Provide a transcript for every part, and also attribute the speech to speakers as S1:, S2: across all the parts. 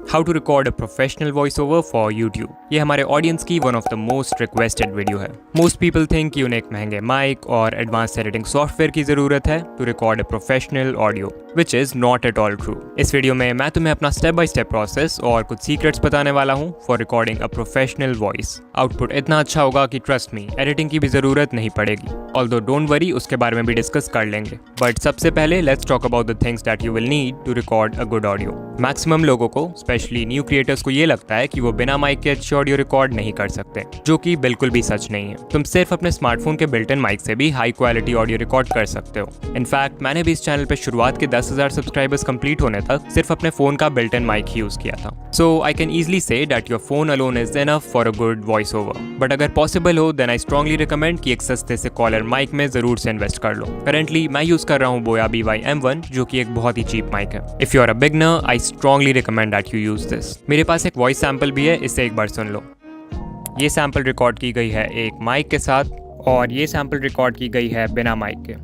S1: How to record a professional voice over for YouTube. ये हमारे audience की one of the most requested video है। Most people think कि उन्हें एक महंगे माइक और एडवांस एडिटिंग सॉफ्टवेयर की जरूरत है to record a professional audio, which is not at all true. इस वीडियो में मैं तुम्हें अपना स्टेप बाय स्टेप प्रोसेस और कुछ सीक्रेट्स बताने वाला हूँ for recording a professional voice. Output इतना अच्छा होगा कि ट्रस्ट मी, एडिटिंग की भी जरूरत नहीं पड़ेगी। ऑल्दो डोंट वरी, उसके बारे में भी डिस्कस कर लेंगे। बट सबसे पहले let's talk about the things that you will need to record a good audio. Maximum लोगों को, स्पेशली न्यू क्रिएटर्स को, ये लगता है कि वो बिना माइक के अच्छी ऑडियो रिकॉर्ड नहीं कर सकते, जो कि बिल्कुल भी सच नहीं है। तुम सिर्फ अपने स्मार्टफोन के बिल्ट इन माइक से भी हाई क्वालिटी ऑडियो रिकॉर्ड कर सकते हो। इनफैक्ट मैंने भी इस चैनल पे शुरुआत के 10,000 सब्सक्राइबर्स कंप्लीट होने तक सिर्फ अपने फोन का बिल्ट इन माइक यूज किया था। So I can easily say that your phone alone is enough for a good voice over. But अगर पॉसिबल हो देन आई स्ट्रांगली रिकमेंड कि एक सस्ते से कॉलर माइक में जरूर से इन्वेस्ट कर लो। करेंटली मैं यूज कर रहा हूँ बोया BY-M1, जो कि एक बहुत ही चीप माइक है। If you are a beginner I strongly recommend that you use this. मेरे पास एक वॉइस सैंपल भी है, इसे एक बार सुन लो। ये सैंपल रिकॉर्ड की गई है एक माइक के साथ और ये सैंपल रिकॉर्ड की गई है बिना माइक के।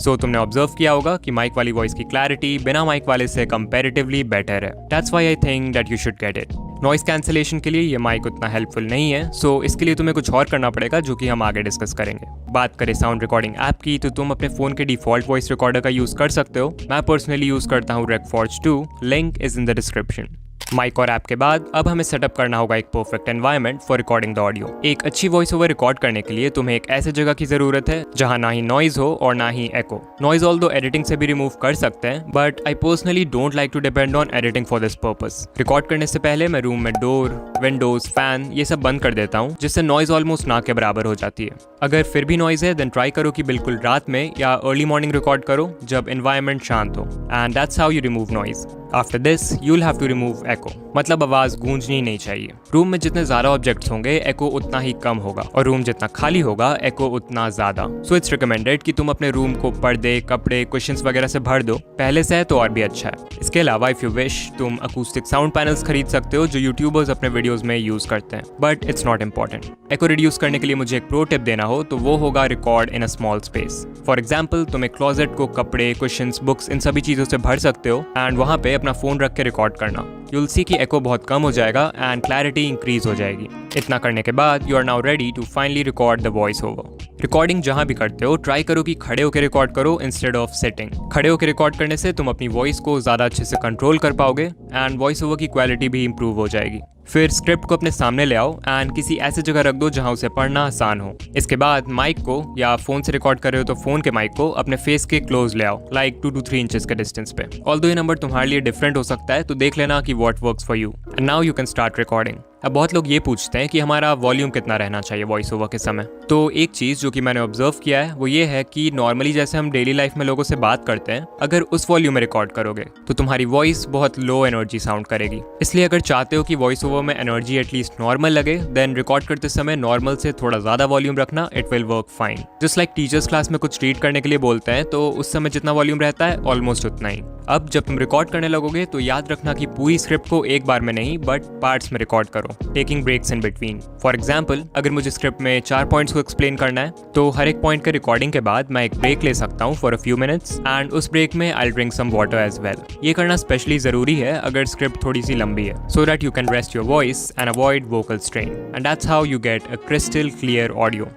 S1: सो तुमने ऑब्जर्व किया होगा कि माइक वाली वॉइस की क्लैरिटी बिना माइक वाले से कंपैरेटिवली बेटर है। That's why I think that you should get it. Noise cancellation के लिए ये माइक उतना हेल्पफुल नहीं है, सो इसके लिए तुम्हें कुछ और करना पड़ेगा, जो कि हम आगे डिस्कस करेंगे। बात करें साउंड रिकॉर्डिंग ऐप की, तो तुम अपने फोन के डिफॉल्ट वॉइस रिकॉर्डर का यूज कर सकते हो। मैं पर्सनली यूज करता हूँ Recforge 2, link is in the description. Mic और ऐप के बाद अब हमें सेटअप करना होगा एक perfect environment for recording the audio. एक अच्छी वॉइस ओवर रिकॉर्ड करने के लिए तुम्हें एक ऐसे जगह की जरूरत है जहां ना ही नॉइज हो और ना ही एको। नॉइज ऑल्दो एडिटिंग से भी रिमूव कर सकते हैं, but I personally don't like to depend on editing for this purpose. Record करने से पहले मैं रूम में डोर, विंडोज, फैन ये सब बंद कर देता हूँ, जिससे नॉइज ऑलमोस्ट ना के बराबर हो जाती है। अगर फिर भी नॉइज है देन ट्राई करो कि बिल्कुल रात में या अर्ली मॉर्निंग रिकॉर्ड करो जब एनवायरनमेंट शांत हो, and that's how you remove noise. After this you'll have to remove echo, मतलब आवाज गूंजनी नहीं चाहिए। रूम में जितने ज्यादा ऑब्जेक्ट्स होंगे एको उतना ही कम होगा, और रूम जितना खाली होगा एको उतना ज्यादा। सो इट्स रिकमेंडेड कि तुम अपने रूम को पर्दे, कपड़े, कुशन्स वगैरह से भर दो। पहले से है तो और भी अच्छा है। इसके अलावा इफ यू विश तुम अकूस्टिक साउंड पैनल्स खरीद सकते हो, जो यूट्यूबर्स अपने वीडियोस में यूज करते हैं, but it's not important. Echo reduce करने के लिए मुझे एक प्रो टिप देना हो तो वो होगा record in a small space. For example तुम एक क्लोजेट को कपड़े, कुशन्स, बुक्स इन सभी चीजों से भर सकते हो एंड वहां पे अपना फोन रख के रिकॉर्ड करना। यूल सी कि एको बहुत कम हो जाएगा एंड क्लैरिटी इंक्रीज हो जाएगी। इतना करने के बाद you are now ready to finally record the voice over. Recording जहां भी करते हो ट्राई करो कि खड़े होकर रिकॉर्ड करो इंस्टेड ऑफ सिटिंग। खड़े होकर रिकॉर्ड करने से तुम अपनी वॉइस को ज्यादा अच्छे से कंट्रोल कर पाओगे एंड वॉइस ओवर की क्वालिटी भी इंप्रूव हो जाएगी। फिर स्क्रिप्ट को अपने सामने ले आओ एंड किसी ऐसी जगह रख दो जहां उसे पढ़ना आसान हो। इसके बाद माइक को, या फोन से रिकॉर्ड कर रहे हो तो फोन के माइक को अपने फेस के क्लोज ले आओ, लाइक 2 to 3 इंचेस के डिस्टेंस पे। ऑल्दो ये नंबर तुम्हारे लिए डिफरेंट हो सकता है, तो देख लेना कि what works for you. And now you can start recording. अब बहुत लोग ये पूछते हैं कि हमारा वॉल्यूम कितना रहना चाहिए वॉइस ओवर के समय। तो एक चीज़ जो कि मैंने ऑब्जर्व किया है वो ये है कि नॉर्मली जैसे हम डेली लाइफ में लोगों से बात करते हैं, अगर उस वॉल्यूम में रिकॉर्ड करोगे तो तुम्हारी वॉइस बहुत लो एनर्जी साउंड करेगी। इसलिए अगर चाहते हो कि वॉइस ओवर में एनर्जी एटलीस्ट नॉर्मल लगे, देन रिकॉर्ड करते समय नॉर्मल से थोड़ा ज़्यादा वॉल्यूम रखना, it will work fine. Just like teachers class में कुछ रीड करने के लिए बोलते हैं तो उस समय जितना वॉल्यूम रहता है ऑलमोस्ट उतना ही। अब जब तुम रिकॉर्ड करने लगोगे तो याद रखना कि पूरी स्क्रिप्ट को एक बार में नहीं बट पार्ट्स में रिकॉर्ड करो, taking breaks in between. For example अगर मुझे स्क्रिप्ट में 4 पॉइंट्स को एक्सप्लेन करना है तो हर एक पॉइंट के रिकॉर्डिंग के बाद मैं एक ब्रेक ले सकता हूँ for a few minutes, and उस ब्रेक में I drink some water as well. ये करना स्पेशली जरूरी है अगर स्क्रिप्ट थोड़ी सी लंबी है, so that you can rest your voice and avoid vocal strain, and that's how you get a crystal clear audio.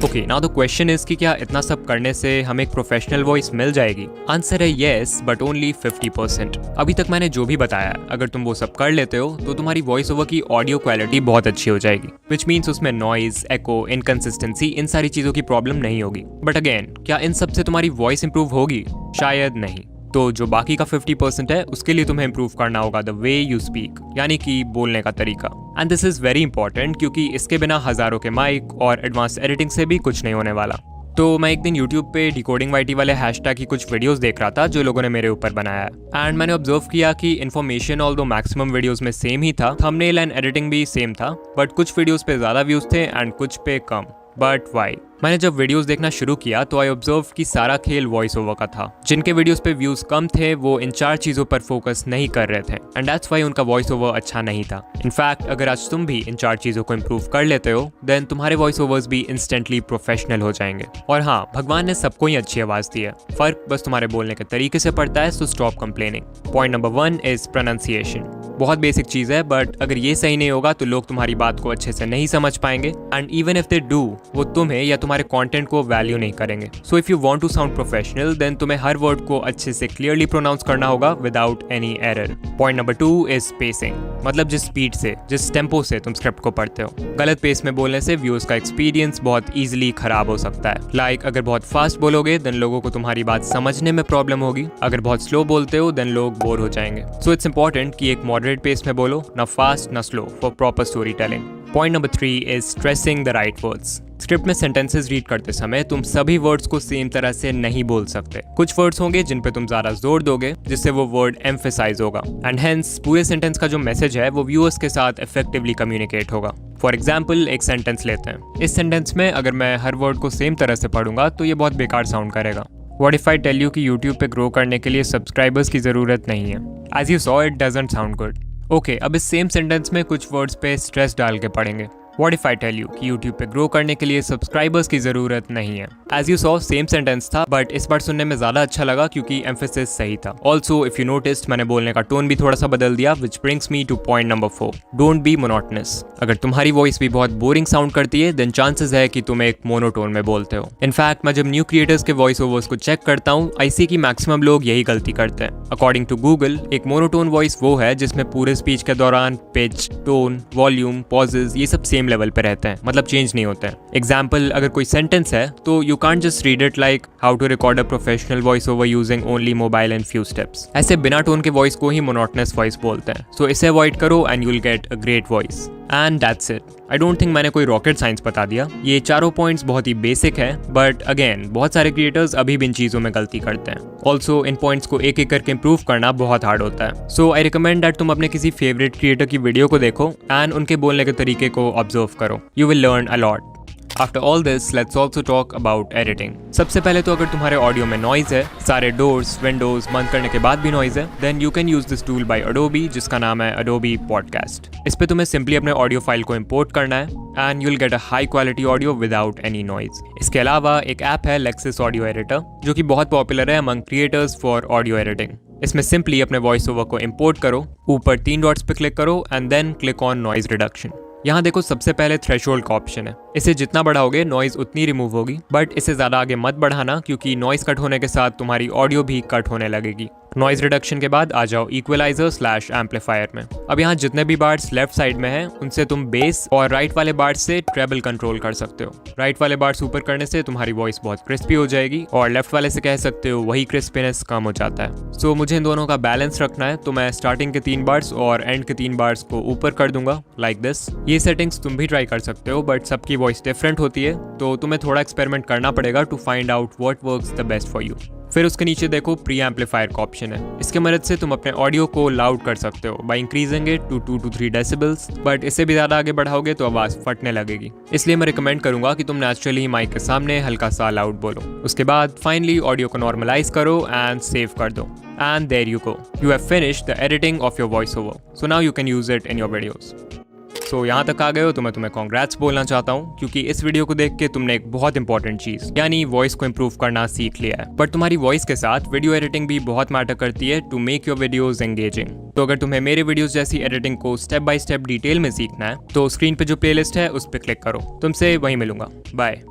S1: Okay, now the question is कि क्या इतना सब करने से हमें एक प्रोफेशनल वॉइस मिल जाएगी? आंसर है येस, बट ओनली 50%। अभी तक मैंने जो भी बताया, अगर तुम वो सब कर लेते हो तो तुम्हारी वॉइस ओवर की ऑडियो क्वालिटी बहुत अच्छी हो जाएगी, विच मीन्स उसमें नॉइज, एको, इनकंसिस्टेंसी, इन सारी चीजों की प्रॉब्लम नहीं होगी। बट अगेन, क्या इन सब से तुम्हारी वॉइस इंप्रूव होगी? शायद नहीं। तो जो बाकी का 50% है उसके लिए तुम्हें इंप्रूव करना होगा द वे यू स्पीक, यानी कि बोलने का तरीका। And this is very important क्योंकि इसके बिना हजारों के माइक और एडवांस एडिटिंग से भी कुछ नहीं होने वाला। तो मैं एक दिन YouTube पे डिकोडिंग वाइटी वाले हैशटैग की कुछ वीडियोस देख रहा था जो लोगों ने मेरे ऊपर बनाया है, एंड मैंने ऑब्जर्व किया कि इन्फॉर्मेशन ऑल्दो मैक्सिमम वीडियोस में सेम ही था, थंबनेल एंड एडिटिंग भी सेम था, बट कुछ वीडियोस पे ज्यादा व्यूज थे एंड कुछ पे कम। But why? मैंने जब वीडियोस देखना शुरू किया तो आई ऑब्जर्व कि सारा खेल वॉइस ओवर का था। जिनके वीडियोस पे व्यूज कम थे वो इन 4 चीजों पर फोकस नहीं कर रहे थे, एंड दैट्स व्हाई उनका वॉइस ओवर अच्छा नहीं था। इनफैक्ट अगर आज तुम भी इन 4 चीजों को इंप्रूव कर लेते हो देन तुम्हारे वॉइस ओवर्स भी इंस्टेंटली प्रोफेशनल हो जाएंगे। और हाँ, भगवान ने सबको ही अच्छी आवाज दी है, फर्क बस तुम्हारे बोलने के तरीके से पड़ता है, so stop complaining. Point number 1 is pronunciation. बहुत बेसिक चीज है, बट अगर ये सही नहीं होगा तो लोग तुम्हारी बात को अच्छे से नहीं समझ पाएंगे, and even if they do, वो तुम्हें या तुम्हारे कंटेंट को वैल्यू नहीं करेंगे। So if you want to sound professional, then तुम्हें हर वर्ड को अच्छे से क्लियरली प्रोनाउंस करना होगा without any error. Point number 2 is spacing, मतलब जिस स्पीड से, जिस टेम्पो से तुम स्क्रिप्ट को पढ़ते हो। गलत पेस में बोलने से व्यूअर्स का एक्सपीरियंस बहुत ईजिली खराब हो सकता है। लाइक अगर बहुत फास्ट बोलोगे देन लोगों को तुम्हारी बात समझने में प्रॉब्लम होगी, अगर बहुत स्लो बोलते हो देन लोग बोर हो जाएंगे। सो इट्स इंपॉर्टेंट कि एक मॉडरेट पेस में बोलो, ना फास्ट ना slow, for proper story telling. Point number 3 is stressing the right words. Script में सेंटेंसेस रीड करते समय तुम सभी वर्ड्स को सेम तरह से नहीं बोल सकते। कुछ वर्ड्स होंगे जिन पे तुम ज्यादा जोर दोगे, जिससे वो वर्ड एम्फेसाइज होगा, एंड हेंस पूरे सेंटेंस का जो मैसेज है वो व्यूअर्स के साथ इफेक्टिवली कम्युनिकेट होगा। फॉर एग्जाम्पल, एक सेंटेंस लेते हैं। इस सेंटेंस में अगर मैं हर वर्ड को सेम तरह से पढ़ूंगा तो ये बहुत बेकार साउंड करेगा। What if I tell you कि YouTube पे ग्रो करने के लिए सब्सक्राइबर्स की ज़रूरत नहीं है? As you saw, it doesn't sound good. Okay, अब इस सेम सेंटेंस में कुछ वर्ड्स पे स्ट्रेस डाल के पढ़ेंगे। What if I tell you कि YouTube पे ग्रो करने के लिए सब्सक्राइबर्स की ज़रूरत नहीं है? As you saw, same sentence था, बट इस बार सुनने में ज़्यादा अच्छा लगा क्योंकि एम्फेसिस सही था। Also, if you noticed, मैंने बोलने का टोन भी थोड़ा सा बदल दिया, which brings me to point number 4. Don't be monotonous. अगर तुम्हारी वॉइस भी बहुत बोरिंग साउंड करती है, then chances है कि तुम एक मोनोटोन में बोलते हो। इनफैक्ट मैं जब न्यू क्रिएटर्स के वॉइस ओवर्स को चेक करता हूँ, I see कि मैक्सिमम लोग यही गलती करते हैं। अकॉर्डिंग टू गूगल, एक मोनोटोन वॉइस वो है जिसमें पूरे स्पीच के दौरान पिच, टोन, वॉल्यूम, पॉजेज ये सब सेम लेवल पे रहते हैं, मतलब चेंज नहीं होते हैं। एग्जाम्पल, अगर कोई सेंटेंस है तो you can't just read it like how to record a professional voice over using only mobile and few steps. ऐसे बिना टोन के वॉइस को ही मोनोटोनस वॉइस बोलते हैं। सो इसे अवॉइड करो and you will get a great voice. And that's it. I don't think मैंने कोई रॉकेट साइंस बता दिया। ये चारों पॉइंट्स बहुत ही बेसिक है, बट अगेन बहुत सारे क्रिएटर्स अभी भी इन चीज़ों में गलती करते हैं। ऑल्सो इन पॉइंट्स को एक एक करके इंप्रूव करना बहुत हार्ड होता है। सो आई रिकमेंड दैट तुम अपने किसी फेवरेट क्रिएटर की वीडियो को देखो एंड उनके बोलने के तरीके को ऑब्जर्व करो। You will learn a lot. After all this, let's also talk about editing. सबसे पहले तो अगर तुम्हारे ऑडियो में नॉइज है, सारे डोर्स, विंडोज बंद करने के बाद भी नॉइज है, then you can use this tool by Adobe जिसका नाम है Adobe Podcast. इस पे तुम्हें सिंपली अपने ऑडियो फाइल को इंपोर्ट करना है and you'll get a high quality audio without any noise. इसके अलावा एक ऐप है Lexis Audio Editor जो कि बहुत पॉपुलर है among creators for audio editing. इसमें सिंपली अपने वॉइस ओवर को इंपोर्ट करो, ऊपर 3 डॉट्स पे क्लिक करो and then click on noise reduction. यहाँ देखो सबसे पहले थ्रेशोल्ड का ऑप्शन है। इसे जितना बढ़ाओगे नॉइज उतनी रिमूव होगी, बट इसे ज़्यादा आगे मत बढ़ाना क्योंकि नॉइज कट होने के साथ तुम्हारी ऑडियो भी कट होने लगेगी। नॉइज रिडक्शन के बाद आ जाओ इक्वलाइजर/एम्पलीफायर में। अब यहाँ जितने भी बार्स लेफ्ट साइड में हैं उनसे तुम बेस और राइट वाले बार्स से ट्रेबल कंट्रोल कर सकते हो। राइट वाले बार्स ऊपर करने से तुम्हारी वॉइस बहुत क्रिस्पी हो जाएगी और लेफ्ट वाले से कह सकते हो वही क्रिस्पीनेस कम हो जाता है। सो मुझे इन दोनों का बैलेंस रखना है, तो मैं स्टार्टिंग के 3 बार्स और एंड के 3 बार्स को ऊपर कर दूंगा लाइक दिस। ये सेटिंग्स तुम भी ट्राई कर सकते हो, बट सबकी वॉइस डिफरेंट होती है, तो तुम्हें थोड़ा एक्सपेरिमेंट करना पड़ेगा to find out what works the best for you. फिर उसके नीचे देखो प्री एम्पलीफायर का ऑप्शन है। इसके मदद से तुम अपने ऑडियो को लाउड कर सकते हो by increasing it to 2 to 3 decibels, but इससे भी ज़्यादा आगे बढ़ाओगे तो आवाज़ फटने लगेगी। इसलिए मैं रिकमेंड करूंगा कि तुम नेचुरली माइक के सामने हल्का सा लाउड बोलो। उसके बाद फाइनली ऑडियो को नॉर्मलाइज करो एंड सेव कर दो। And there you go, you have finished the editing of your voice over. So now you can use it in your videos. सो यहाँ तक आ गए हो तो मैं तुम्हें कॉन्ग्रेट्स बोलना चाहता हूँ क्योंकि इस वीडियो को देख के तुमने एक बहुत इंपॉर्टेंट चीज़ यानी वॉइस को इंप्रूव करना सीख लिया है। बट तुम्हारी वॉइस के साथ वीडियो एडिटिंग भी बहुत मैटर करती है to make your videos engaging. तो अगर तुम्हें मेरे वीडियोस जैसी एडिटिंग को स्टेप बाय स्टेप डिटेल में सीखना है तो स्क्रीन पे जो प्लेलिस्ट है उस पर क्लिक करो। तुमसे वहीं मिलूंगा। बाय।